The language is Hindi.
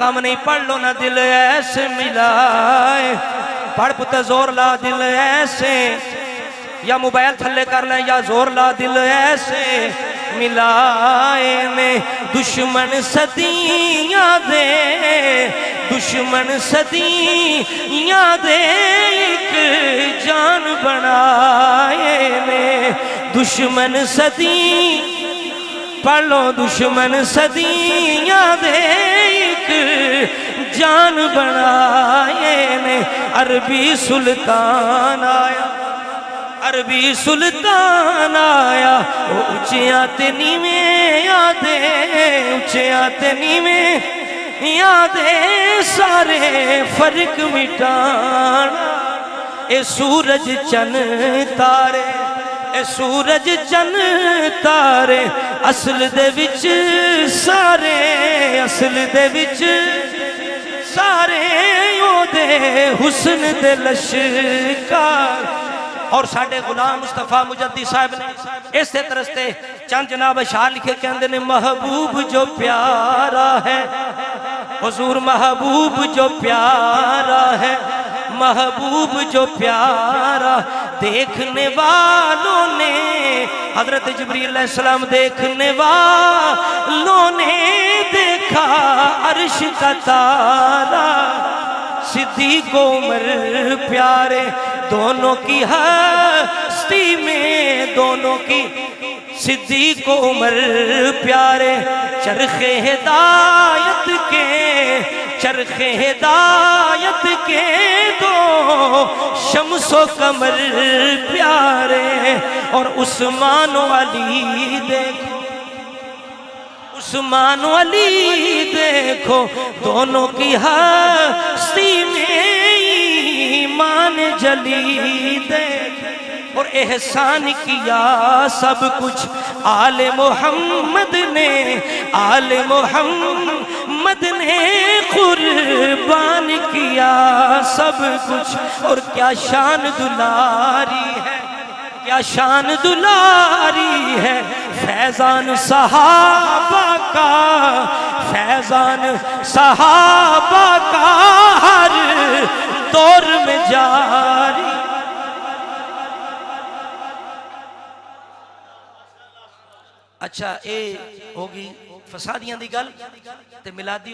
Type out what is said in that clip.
काम नहीं, पढ़ लो ना दिल ऐसे मिलाए, पढ़ पुत्र जोर ला दिल ऐसे, या मोबाइल थल्ले कर ले या जोर ला दिल ऐसे मिलाए ने। दुश्मन सदियां दे, दुश्मन सदियां दे एक जान बनाए ने। दुश्मन सदी पढ़ लो, दुश्मन सदियां दे एक जान बनाए ने। अरबी सुल्तान आया, अरबी सुल्तान आया, उचिया ते नीवें यादे, उचिया ते नीवें यादे सारे फर्क मिटाना। ए सूरज चन तारे, ए सूरज चन तारे असल दे विच सारे, असल दे विच सारे ओदे हुस्न दे लश्कार। और साडे गुलाम मुस्तफा मुजद्दी साहब ने इस तरस्ते चंद जनाब अशार लिखे, कहते ने महबूब जो प्यारा है, हुजूर महबूब जो प्यारा है, महबूब जो प्यारा देखने वालों ने, हजरत जिब्रील अलैहिस्सलाम देखने वालों ने देखा अर्श का तारा। सिद्दीक़ उमर प्यारे दोनों की हस्ती में, दोनों की सिद्दीक़ उमर प्यारे चरखे हिदायत के, चरखे हिदायत के दो शम्सो कमर प्यारे। और उस्मान अली देखो, उस्मान अली देखो दोनों की हस्ती में ईमान जली देख। और एहसान किया सब कुछ आले मोहम्मद ने, आले मोहम्मद ने कुर्बान किया सब कुछ। और क्या शान दुलारी है, क्या शान दुलारी है फैजान सहाबा का, फैजान सहाबा का हर दौर में जारी। अच्छा ये होगी फसादियां दी गल ते मिलादी।